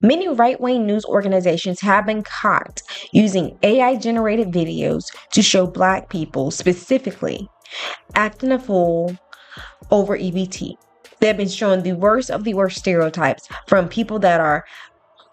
Many right-wing news organizations have been caught using AI-generated videos to show Black people specifically acting a fool over EBT. They've been showing the worst of the worst stereotypes, from people that are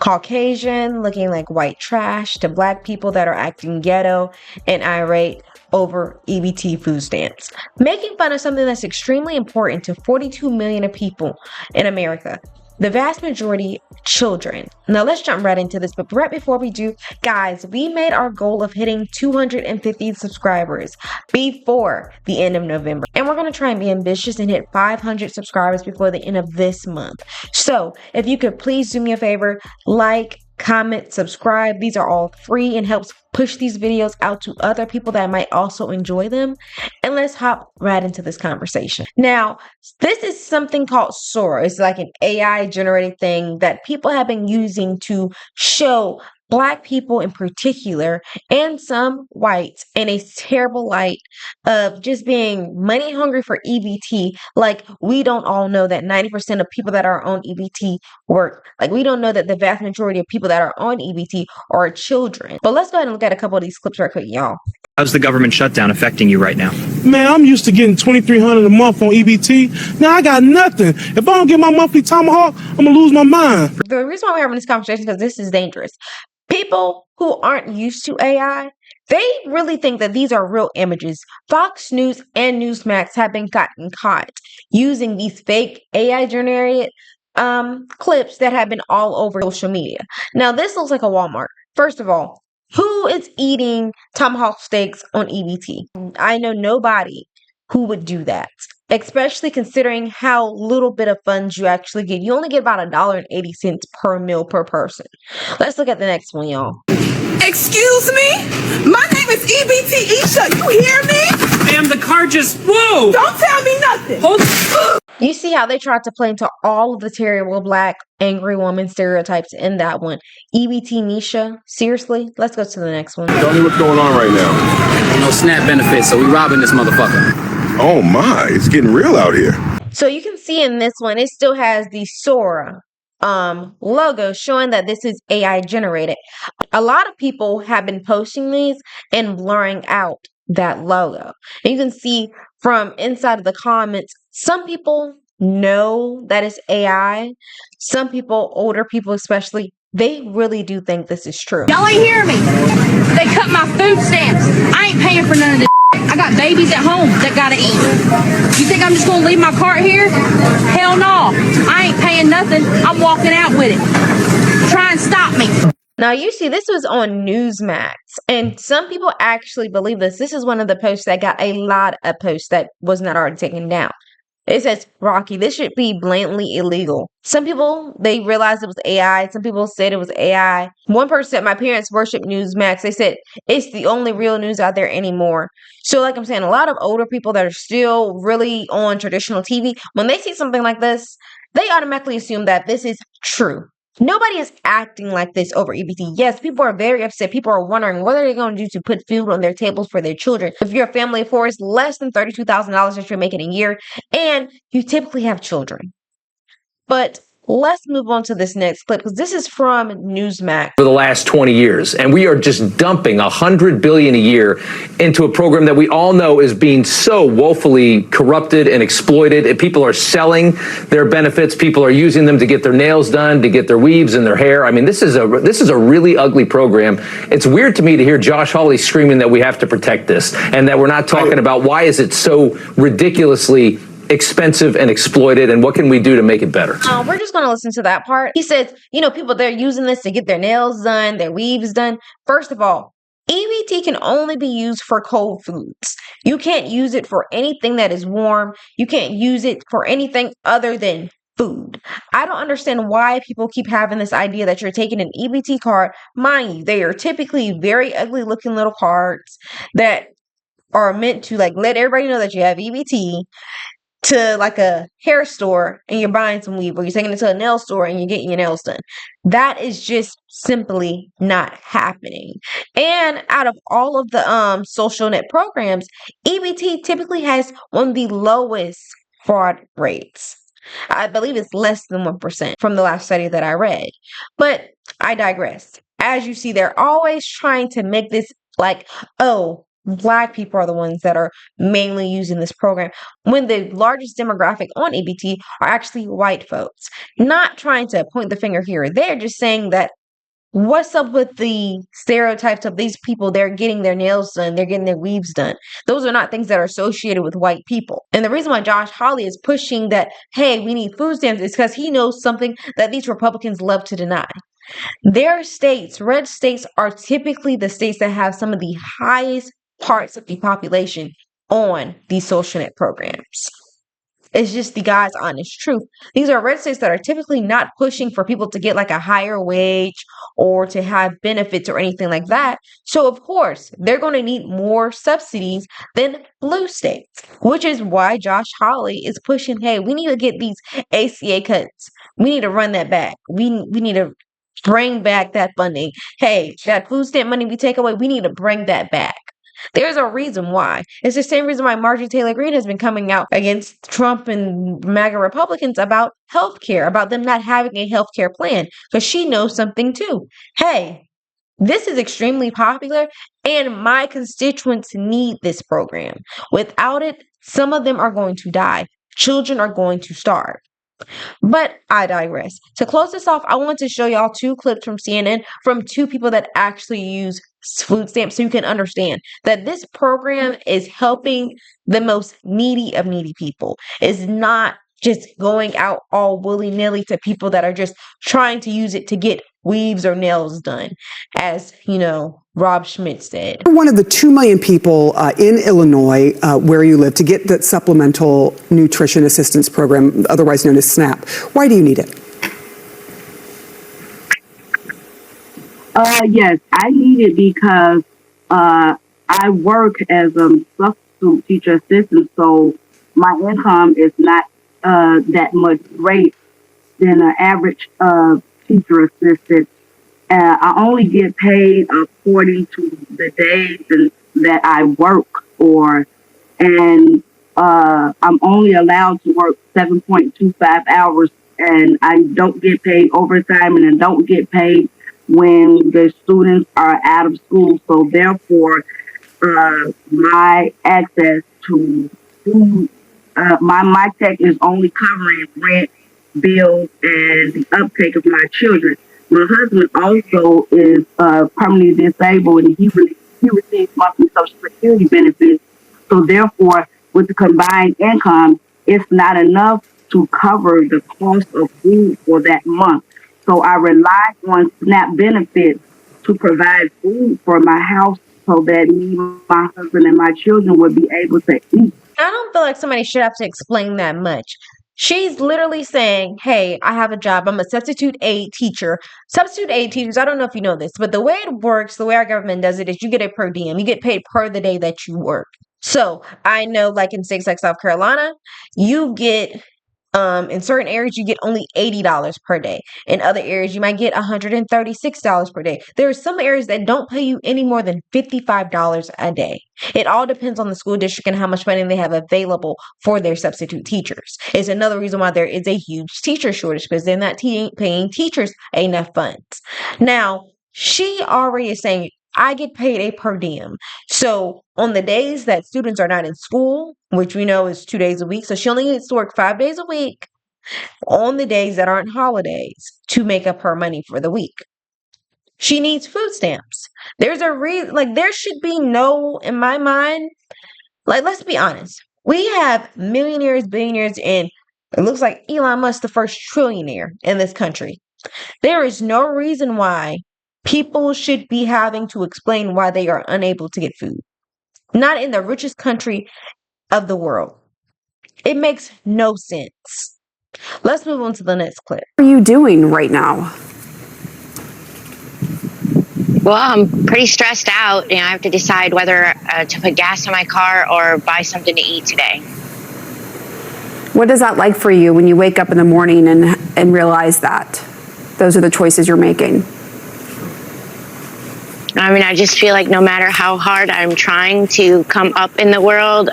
Caucasian, looking like white trash, to Black people that are acting ghetto and irate over EBT food stamps, making fun of something that's extremely important to 42 million people in America. The vast majority children. Now let's jump right into this, but right before we do, guys, we made our goal of hitting 250 subscribers before the end of November, and we're going to try and be ambitious and hit 500 subscribers before the end of this month. So if you could please do me a favor, like, comment, subscribe. These are all free and helps push these videos out to other people that might also enjoy them. And let's hop right into this conversation. Now, this is something called Sora. It's like an AI generated thing that people have been using to show Black people in particular, and some whites, in a terrible light of just being money hungry for EBT. Like, we don't all know that 90% of people that are on EBT work. Like, we don't know that the vast majority of people that are on EBT are children. But let's go ahead and look at a couple of these clips right quick, y'all. How's the government shutdown affecting you right now? Man, I'm used to getting $2,300 a month on EBT. Now I got nothing. If I don't get my monthly tomahawk, I'm gonna lose my mind. The reason why we're having this conversation is because this is dangerous. People who aren't used to AI, they really think that these are real images. Fox News and Newsmax have been gotten caught using these fake AI generated clips that have been all over social media. Now, this looks like a Walmart. First of all, who is eating tomahawk steaks on EBT? I know nobody who would do that, especially considering how little bit of funds you actually get. You only get about $1.80 per meal per person. Let's look at the next one, y'all. Excuse me? My name is EBT Isha. You hear me? Ma'am, the car just... Whoa! Don't tell me nothing. Hold... You see how they tried to play into all of the terrible Black angry woman stereotypes in that one. EBT Nisha? Seriously? Let's go to the next one. Tell me what's going on right now. No SNAP benefits, so we robbing this motherfucker. Oh my, it's getting real out here. So you can see in this one, it still has the Sora logo showing that this is AI generated. A lot of people have been posting these and blurring out that logo. And you can see from inside of the comments, some people know that it's AI. Some people, older people especially, they really do think this is true. Y'all ain't hear me. They cut my food stamps. I ain't paying for none of this. I got babies at home that gotta eat. You think I'm just gonna leave my cart here? Hell no. I ain't paying nothing. I'm walking out with it. Try and stop me. Now, you see, this was on Newsmax, and some people actually believe this. This is one of the posts that got a lot of posts that was not already taken down. It says, Rocky, this should be blatantly illegal. Some people, they realized it was AI. Some people said it was AI. One person said, my parents worship Newsmax. They said, it's the only real news out there anymore. So like I'm saying, a lot of older people that are still really on traditional TV, when they see something like this, they automatically assume that this is true. Nobody is acting like this over EBT. Yes, people are very upset. People are wondering what are they going to do to put food on their tables for their children. If you're a family of four, it's less than $32,000 that you're making a year, and you typically have children. But let's move on to this next clip, because this is from Newsmax. For the last 20 years, and we are just dumping $100 billion a year into a program that we all know is being so woefully corrupted and exploited. And people are selling their benefits. People are using them to get their nails done, to get their weaves and their hair. I mean, this is a really ugly program. It's weird to me to hear Josh Hawley screaming that we have to protect this, and that we're not talking about why is it so ridiculously expensive and exploited, and what can we do to make it better? We're just going to listen to that part. He says, you know, people, they're using this to get their nails done, their weaves done. First of all, EBT can only be used for cold foods. You can't use it for anything that is warm. You can't use it for anything other than food. I don't understand why people keep having this idea that you're taking an EBT card. Mind you, they are typically very ugly looking little cards that are meant to like let everybody know that you have EBT, to like a hair store and you're buying some weave, or you're taking it to a nail store and you're getting your nails done. That is just simply not happening. And out of all of the social net programs, EBT typically has one of the lowest fraud rates. I believe it's less than 1% from the last study that I read. But I digress. As you see, they're always trying to make this like, oh, Black people are the ones that are mainly using this program, when the largest demographic on EBT are actually white folks. Not trying to point the finger here or there, just saying that what's up with the stereotypes of these people? They're getting their nails done, they're getting their weaves done. Those are not things that are associated with white people. And the reason why Josh Hawley is pushing that, hey, we need food stamps, is because he knows something that these Republicans love to deny. Their states, red states, are typically the states that have some of the highest parts of the population on these social net programs. It's just the God's honest truth. These are red states that are typically not pushing for people to get like a higher wage or to have benefits or anything like that. So, of course, they're going to need more subsidies than blue states, which is why Josh Hawley is pushing, hey, we need to get these ACA cuts. We need to run that back. We need to bring back that funding. Hey, that food stamp money we take away, we need to bring that back. There's a reason why. It's the same reason why Marjorie Taylor Greene has been coming out against Trump and MAGA Republicans about healthcare, about them not having a healthcare plan, because she knows something too. Hey, this is extremely popular and my constituents need this program. Without it, some of them are going to die. Children are going to starve. But I digress. To close this off, I want to show y'all 2 clips from CNN from 2 people that actually use food stamps so you can understand that this program is helping the most needy of needy people. It's not just going out all willy-nilly to people that are just trying to use it to get weaves or nails done, as, Rob Schmidt said. You're one of the 2 million people in Illinois, where you live, to get the Supplemental Nutrition Assistance Program, otherwise known as SNAP. Why do you need it? Yes, I need it because I work as a substitute teacher assistant, so my income is not that much great than an average teacher assistant. I only get paid according to the days that I work for, and I'm only allowed to work 7.25 hours, and I don't get paid overtime, and I don't get paid when the students are out of school. So therefore, my access to food, my check is only covering rent, bills, and the uptake of my children. My husband also is permanently disabled, and he receives monthly Social Security benefits. So therefore, with the combined income, it's not enough to cover the cost of food for that month. So I rely on SNAP benefits to provide food for my house so that me, my husband, and my children would be able to eat. I don't feel like somebody should have to explain that much. She's literally saying, hey, I have a job. I'm a substitute aid teacher. Substitute aid teachers, I don't know if you know this, but the way it works, the way our government does it, is you get a per diem. You get paid per the day that you work. So I know, like in states like South Carolina, you get in certain areas, you get only $80 per day. In other areas, you might get $136 per day. There are some areas that don't pay you any more than $55 a day. It all depends on the school district and how much money they have available for their substitute teachers. It's another reason why there is a huge teacher shortage, because they're not paying teachers enough funds. Now, she already is saying, I get paid a per diem. So on the days that students are not in school, which we know is 2 days a week, so she only gets to work 5 days a week on the days that aren't holidays to make up her money for the week. She needs food stamps. There's a reason, there should be no, in my mind, let's be honest. We have millionaires, billionaires, and it looks like Elon Musk, the first trillionaire in this country. There is no reason why people should be having to explain why they are unable to get food. Not in the richest country of the world. It makes no sense. Let's move on to the next clip. What are you doing right now? Well, I'm pretty stressed out, and I have to decide whether to put gas in my car or buy something to eat today. What is that like for you when you wake up in the morning and realize that those are the choices you're making? I mean, I just feel like no matter how hard I'm trying to come up in the world,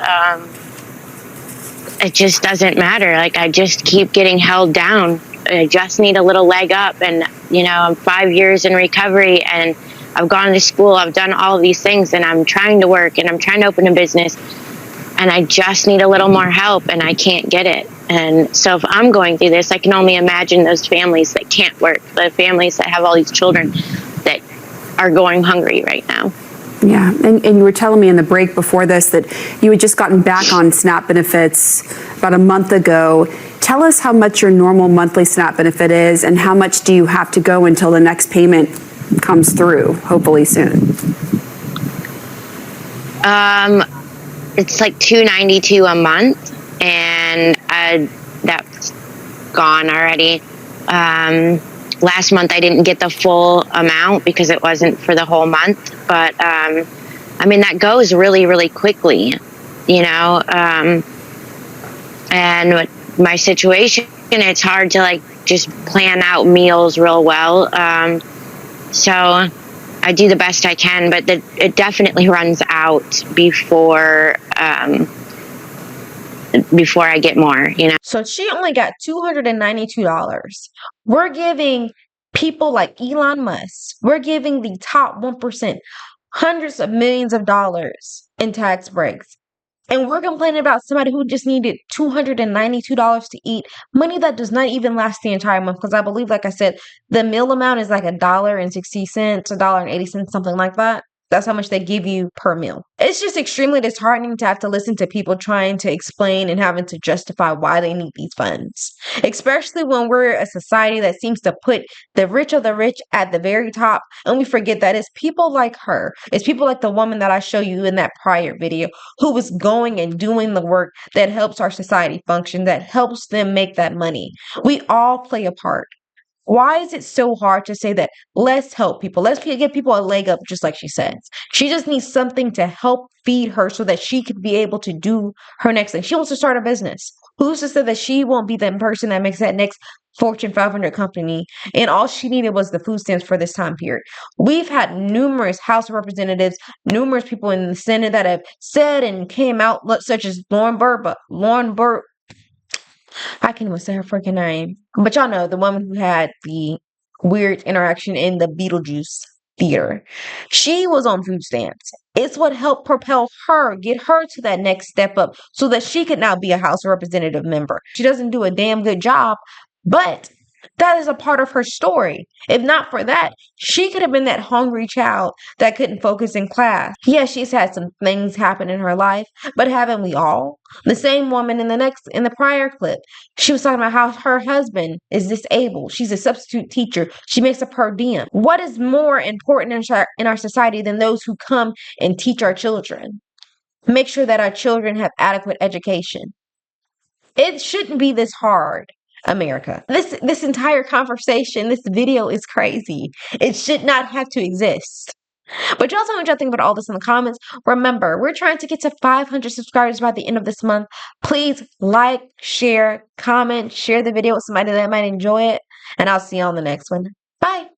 it just doesn't matter. Like, I just keep getting held down. I just need a little leg up. And, I'm 5 years in recovery, and I've gone to school. I've done all of these things, and I'm trying to work, and I'm trying to open a business. And I just need a little more help, and I can't get it. And so if I'm going through this, I can only imagine those families that can't work, the families that have all these children that are going hungry right now. Yeah, and you were telling me in the break before this that you had just gotten back on SNAP benefits about a month ago. Tell us how much your normal monthly SNAP benefit is, and how much do you have to go until the next payment comes through, hopefully soon? It's like $292 a month, and that's gone already. Last month I didn't get the full amount because it wasn't for the whole month, but that goes really, really quickly, and with my situation, it's hard to just plan out meals real well. So I do the best I can, but it definitely runs out before I get more, So she only got $292. We're giving people like Elon Musk, we're giving the top 1% hundreds of millions of dollars in tax breaks. And we're complaining about somebody who just needed $292 to eat, money that does not even last the entire month. Because I believe, like I said, the meal amount is like $1.60, $1.80, something like that. That's how much they give you per meal. It's just extremely disheartening to have to listen to people trying to explain and having to justify why they need these funds, especially when we're a society that seems to put the rich of the rich at the very top. And we forget that it's people like her, it's people like the woman that I show you in that prior video who was going and doing the work that helps our society function, that helps them make that money. We all play a part. Why is it so hard to say that let's help people? Let's give people a leg up, just like she says. She just needs something to help feed her so that she could be able to do her next thing. She wants to start a business. Who's to say that she won't be the person that makes that next Fortune 500 company? And all she needed was the food stamps for this time period. We've had numerous House of Representatives, numerous people in the Senate that have said and came out, such as Lauren Burr. I can't even say her freaking name. But y'all know the woman who had the weird interaction in the Beetlejuice theater. She was on food stamps. It's what helped propel her, get her to that next step up so that she could now be a House of Representative member. She doesn't do a damn good job, but that is a part of her story. If not for that, she could have been that hungry child that couldn't focus in class. Yeah, she's had some things happen in her life, but haven't we all? The same woman in the prior clip, she was talking about how her husband is disabled. She's a substitute teacher. She makes a per diem. What is more important in our society than those who come and teach our children? Make sure that our children have adequate education. It shouldn't be this hard. America. This entire conversation, this video is crazy. It should not have to exist. But y'all tell me what y'all think about all this in the comments. Remember, we're trying to get to 500 subscribers by the end of this month. Please like, share, comment, share the video with somebody that might enjoy it. And I'll see you on the next one. Bye.